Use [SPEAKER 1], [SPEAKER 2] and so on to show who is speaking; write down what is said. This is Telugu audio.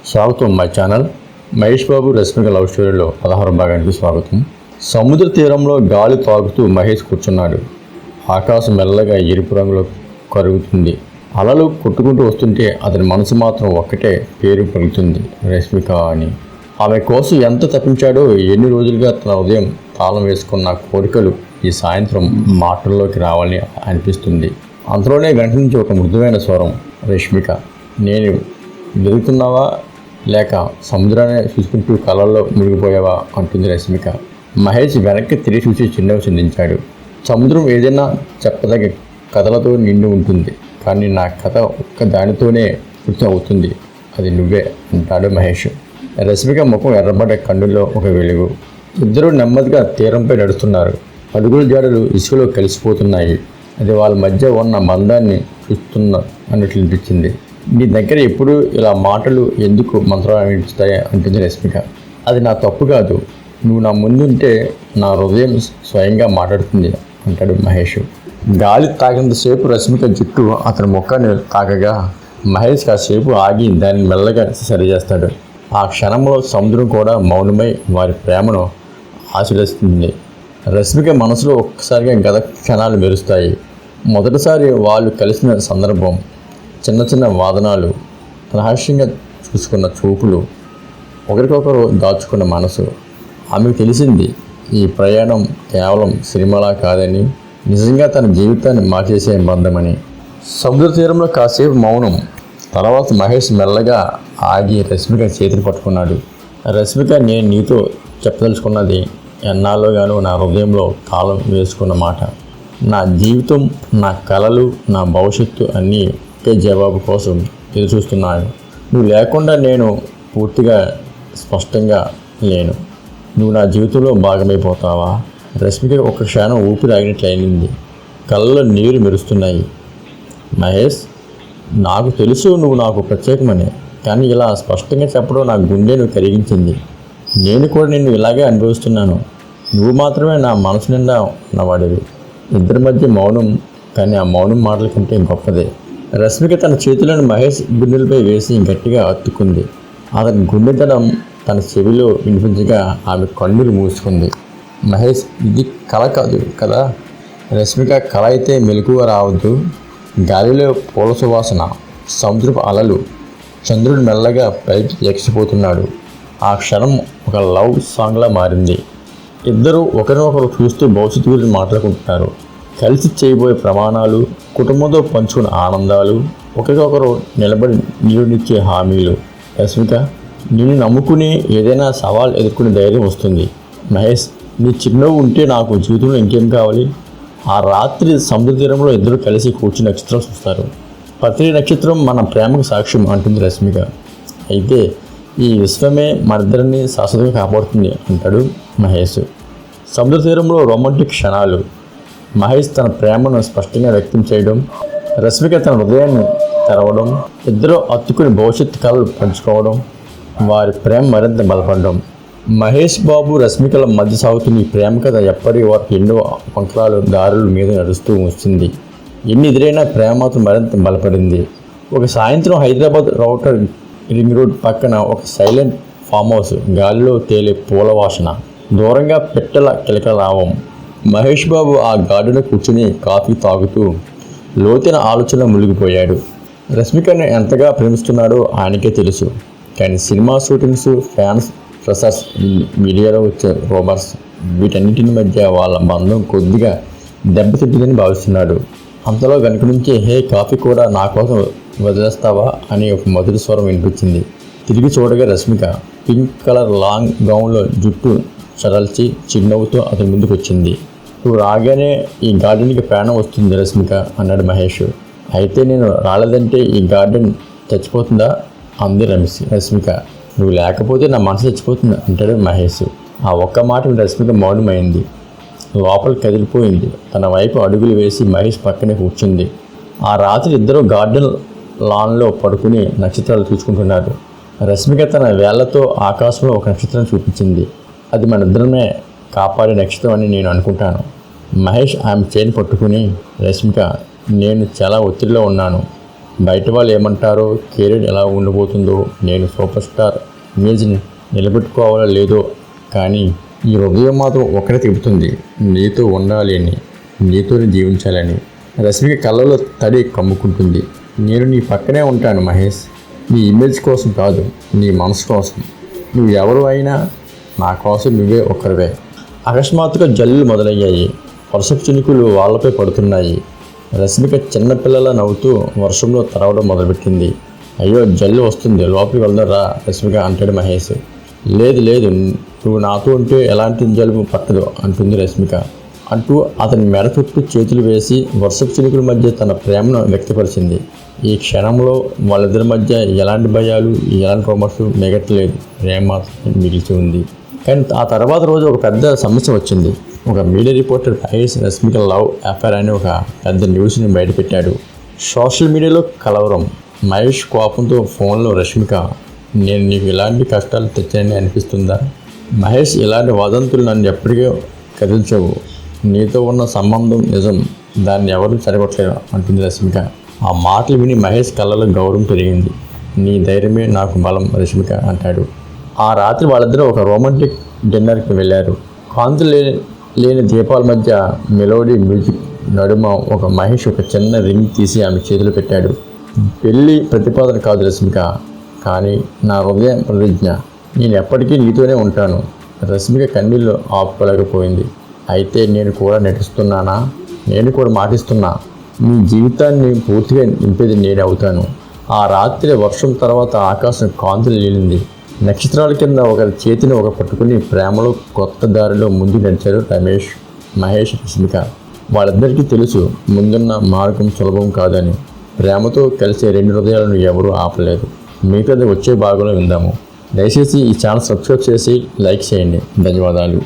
[SPEAKER 1] స్వాగతం my channel. Mahesh Babu Rashmika love స్టోరీలో 16వ భాగానికి స్వాగతం. సముద్ర తీరంలో గాలి తాగుతూ మహేష్ కూర్చున్నాడు. ఆకాశం మెల్లగా ఎరుపు రంగులో కరుగుతుంది. అలలు కొట్టుకుంటూ వస్తుంటే అతని మనసు మాత్రం ఒక్కటే పేరు పలుకుతుంది, రష్మిక అని. ఆమె కోసం ఎంత తప్పించాడో, ఎన్ని రోజులుగా తన ఉదయం తాళం వేసుకున్న కోరికలు ఈ సాయంత్రం మాటల్లోకి రావాలని అనిపిస్తుంది. అంతలోనే వెంట నుంచి ఒక మృదువైన స్వరం, రష్మిక నేను వెతుకుతున్నావా లేక సముద్రాన్ని చూసుకుంటూ కళల్లో మునిగిపోయావా అంటుంది రష్మిక. మహేష్ వెనక్కి తిరిగి చూసి చిన్నవి చిందించాడు. సముద్రం ఏదైనా చెప్పదగ్గ కథలతో నిండి ఉంటుంది, కానీ నా కథ ఒక్క దానితోనే పూర్తి అవుతుంది, అది నువ్వే అంటాడు మహేష్. రష్మిక ముఖం ఎర్రబడ్డ కన్నుల్లో ఒక వెలుగు. ఇద్దరూ నెమ్మదిగా తీరంపై నడుస్తున్నారు. అడుగుల జాడలు ఇసుకలో కలిసిపోతున్నాయి. అది వాళ్ళ మధ్య ఉన్న బంధాన్ని చూస్తున్న అన్నట్లు అనిపించింది. నీ దగ్గర ఎప్పుడు ఇలా మాటలు ఎందుకు మంత్రాలు అనిపిస్తాయి అంటుంది రష్మిక. అది నా తప్పు కాదు, నువ్వు నా ముందుంటే నా హృదయం స్వయంగా మాట్లాడుతుంది అంటాడు మహేష్. గాలి తాగినంతసేపు రష్మిక జుట్టు అతని ముఖాన్ని తాకగా మహేష్ కాసేపు ఆగి దాన్ని మెల్లగా సరిచేస్తాడు. ఆ క్షణంలో సముద్రం కూడా మౌనమై వారి ప్రేమను ఆశీర్వదిస్తుంది. రష్మిక మనసులో ఒక్కసారిగా గత క్షణాలు మెరుస్తాయి. మొదటిసారి వాళ్ళు కలిసిన సందర్భం, చిన్న చిన్న వాదనాలు, రహస్యంగా చూసుకున్న చూపులు, ఒకరికొకరు దాచుకున్న మనసు. ఆమెకు తెలిసింది ఈ ప్రయాణం కేవలం సినిమాలా కాదని, నిజంగా తన జీవితాన్ని మార్చేసే బంధమని. సముద్ర తీరంలో కాసేపు మౌనం తర్వాత మహేష్ మెల్లగా ఆగి రష్మిక చేతిని పట్టుకున్నాడు. రష్మిక, నేను నీతో చెప్పదలుచుకున్నది ఎన్నాళ్ళోగానో నా హృదయంలో కాలం వేసుకున్న మాట. నా జీవితం, నా కలలు, నా భవిష్యత్తు అన్నీ ఒకే జవాబు కోసం ఎదురు చూస్తున్నాను. నువ్వు లేకుండా నేను పూర్తిగా స్పష్టంగా లేను. నువ్వు నా జీవితంలో భాగమైపోతావా? రష్మిక ఒక క్షణం ఊపిరి ఆగినట్లయింది. కళ్ళలో నీరు మెరుస్తున్నాయి. మహేష్, నాకు తెలుసు నువ్వు నాకు ప్రత్యేకమని, కానీ ఇలా స్పష్టంగా చెప్పడం నా గుండెను కరిగించింది. నేను కూడా నిన్ను ఇలాగే అనుభవిస్తున్నాను. నువ్వు మాత్రమే నా మనసు నిండా ఉన్నవాడివి. ఇద్దరి మధ్య మౌనం, కానీ ఆ మౌనం మాటల కంటే గొప్పదే. రష్మిక తన చేతులను మహేష్ గుండెలపై వేసి గట్టిగా హత్తుకుంది. అతని గుండెతనం తన చెవిలో వినిపించగా ఆమె కన్నులు మూసుకుంది. మహేష్, ఇది కళ కాదు కదా? రష్మిక, కళ అయితే మెలకువ రావద్దు. గాలిలో పూల సువాసన, సముద్రపు అలలు, చంద్రుడు మెల్లగా పైకి ఎక్కిపోతున్నాడు. ఆ క్షణం ఒక లవ్ సాంగ్లా మారింది. ఇద్దరూ ఒకరినొకరు చూస్తూ భవిష్యత్తు గురించి మాట్లాడుకుంటున్నారు. కలిసి చేయబోయే ప్రమాణాలు, కుటుంబంతో పంచుకున్న ఆనందాలు, ఒకరికొకరు నిలబడి నీరునిచ్చే హామీలు. రష్మిక, నిన్ను నమ్ముకుని ఏదైనా సవాల్ ఎదుర్కొనే ధైర్యం వస్తుంది. మహేష్, నీ చిరునవ్వు ఉంటే నాకు జీవితంలో ఇంకేం కావాలి? ఆ రాత్రి సముద్ర తీరంలో ఇద్దరు కలిసి కూర్చుని నక్షత్రం చూస్తారు. ప్రతి నక్షత్రం మన ప్రేమకు సాక్ష్యం అంటుంది రష్మిక. అయితే ఈ విశ్వమే మనిద్దరిని శాశ్వతంగా కాపాడుతుంది అంటాడు మహేష్. సముద్ర తీరంలో రొమాంటిక్ క్షణాలు. మహేష్ తన ప్రేమను స్పష్టంగా వ్యక్తం చేయడం, రష్మిక తన హృదయాన్ని తెరవడం, ఇద్దరు హత్తుకుని భవిష్యత్తు కళలు పంచుకోవడం, వారి ప్రేమ మరింత బలపడడం. మహేష్ బాబు రష్మికల మధ్య సాగుతున్న ఈ ప్రేమ కథ ఎప్పటి వారికి ఎన్నో వంకరాలు దారుల మీద నడుస్తూ వచ్చింది. ఎన్ని ఎదురైనా ప్రేమ మాత్రం మరింత బలపడింది. ఒక సాయంత్రం హైదరాబాద్ రౌటర్ రింగ్ రోడ్ పక్కన ఒక సైలెంట్ ఫామ్ హౌస్. గాలిలో తేలే పూల వాసన, దూరంగా పిట్టల కిలకలావం. మహేష్ బాబు ఆ గార్డెన్లో కూర్చుని కాఫీ తాగుతూ లోతైన ఆలోచనలో మునిగిపోయాడు. రష్మికను ఎంతగా ప్రేమిస్తున్నాడో ఆయనకే తెలుసు. కానీ సినిమా షూటింగ్స్, ఫ్యాన్స్, ఫ్రెషర్స్, మీడియాలో వచ్చే రూమర్స్, వీటన్నింటి మధ్య వాళ్ళ బంధం కొద్దిగా దెబ్బతింటుందని భావిస్తున్నాడు. అంతలో వెనక నుంచి, హే, కాఫీ కూడా నా కోసం వదిలేస్తావా అని ఒక మధుర స్వరం వినిపించింది. తిరిగి చూడగా రష్మిక పింక్ కలర్ లాంగ్ గౌన్లో జుట్టు చరల్చి చిరునవ్వుతో అతని ముందుకు వచ్చింది. నువ్వు రాగానే ఈ గార్డెన్కి ప్రాణం వస్తుంది రష్మిక అన్నాడు మహేష్. అయితే నేను రాలేదంటే ఈ గార్డెన్ చచ్చిపోతుందా అంది రష్మిక. నువ్వు లేకపోతే నా మనసు చచ్చిపోతుంది అంటాడు మహేష్. ఆ ఒక్క మాట రష్మిక మౌనమైంది. లోపలికి కదిలిపోయింది. తన వైపు అడుగులు వేసి మహేష్ పక్కనే కూర్చుంది. ఆ రాత్రి ఇద్దరు గార్డెన్ లాన్లో పడుకుని నక్షత్రాలు చూసుకుంటున్నారు. రష్మిక తన వేళ్లతో ఆకాశంలో ఒక నక్షత్రం చూపించింది. అది మన ఇద్దరమే కాపాడే నక్షత్రం అని నేను అనుకుంటాను. మహేష్ ఆమె చేతిని పట్టుకుని, రష్మిక, నేను చాలా ఒత్తిడిలో ఉన్నాను. బయట వాళ్ళు ఏమంటారో, కెరీర్ ఎలా ఉండబోతుందో, నేను సూపర్ స్టార్ ఇమేజ్ని నిలబెట్టుకోవాలో లేదో, కానీ ఈ హృదయం మాత్రం ఒక్కడే తిప్పుతుంది, నీతో ఉండాలి అని, నీతోనే జీవించాలని. రష్మిక కళ్ళలో తడి కమ్ముకుంటుంది. నేను నీ పక్కనే ఉంటాను మహేష్, నీ ఇమేజ్ కోసం కాదు, నీ మనసు కోసం. నువ్వు ఎవరు అయినా నా కోసం నువ్వే ఒక్కరివే. అకస్మాత్తుగా జల్లులు మొదలయ్యాయి. వర్షపు చినుకులు వాళ్ళపై పడుతున్నాయి. రష్మిక చిన్నపిల్లల నవ్వుతూ వర్షంలో తరవడం మొదలుపెట్టింది. అయ్యో జల్లు వస్తుంది, లోపలికి వెళ్దారా రష్మిక అంటాడు మహేష్. లేదు లేదు, నువ్వు నాతో ఉంటే ఎలాంటి జలుబు పట్టదు అంటుంది రష్మిక అంటూ అతని మెడ చుట్టూ చేతులు వేసి వర్షపు చినుకుల మధ్య తన ప్రేమను వ్యక్తపరిచింది. ఈ క్షణంలో వాళ్ళిద్దరి మధ్య ఎలాంటి భయాలు, ఎలాంటి రూమర్స్ మిగట్లేదు, ప్రేమ మాత్రం మిగిల్చి ఉంది. కానీ ఆ తర్వాత రోజు ఒక పెద్ద సమస్య వచ్చింది. ఒక media reporter Mahesh Rashmika love affair అని ఒక పెద్ద న్యూస్ని బయటపెట్టాడు. సోషల్ మీడియాలో కలవరం. మహేష్ కోపంతో ఫోన్లో రష్మిక, నేను నీకు ఇలాంటి కష్టాలు తెచ్చానని అనిపిస్తుందా? మహేష్, ఇలాంటి వదంతులు నన్ను ఎప్పటికీ కదిల్చవు. నీతో ఉన్న సంబంధం నిజం, దాన్ని ఎవరు సరిపట్టలేరు అంటుంది రష్మిక. ఆ మాటలు విని మహేష్ కళ్ళలో గౌరవం పెరిగింది. నీ ధైర్యమే నాకు బలం రష్మిక అంటాడు. ఆ రాత్రి వాళ్ళిద్దరూ ఒక రొమాంటిక్ డిన్నర్కి వెళ్ళారు. కాంతులు లేని దీపాల మధ్య మెలోడీ మ్యూజిక్ నడుమ ఒక మహేష్ ఒక చిన్న రింగ్ తీసి ఆమె చేతులు పెట్టాడు. పెళ్ళి ప్రతిపాదన కాదు రష్మిక, కానీ నా హృదయ ప్రతిజ్ఞ, నేను ఎప్పటికీ నీతోనే ఉంటాను. రష్మిక కన్నీళ్ళు ఆపుకోలేకపోయింది. అయితే నేను కూడా నటిస్తున్నానా? నేను కూడా మాటిస్తున్నా, నీ జీవితాన్ని పూర్తిగా నింపేది నేను అవుతాను. ఆ రాత్రి వర్షం తర్వాత ఆకాశం కాంతులు లేనింది. నక్షత్రాల కింద ఒకరి చేతిని ఒక పట్టుకుని ప్రేమలో కొత్త దారిలో ముందు నడిచారు మహేష్ రష్మిక. వాళ్ళిద్దరికీ తెలుసు, ముందున్న మార్గం సులభం కాదని. ప్రేమతో కలిసే రెండు హృదయాలను ఎవరూ ఆపలేదు. మిగతాది వచ్చే భాగంలో విందాము. దయచేసి ఈ ఛానల్ సబ్స్క్రైబ్ చేసి లైక్ చేయండి. ధన్యవాదాలు.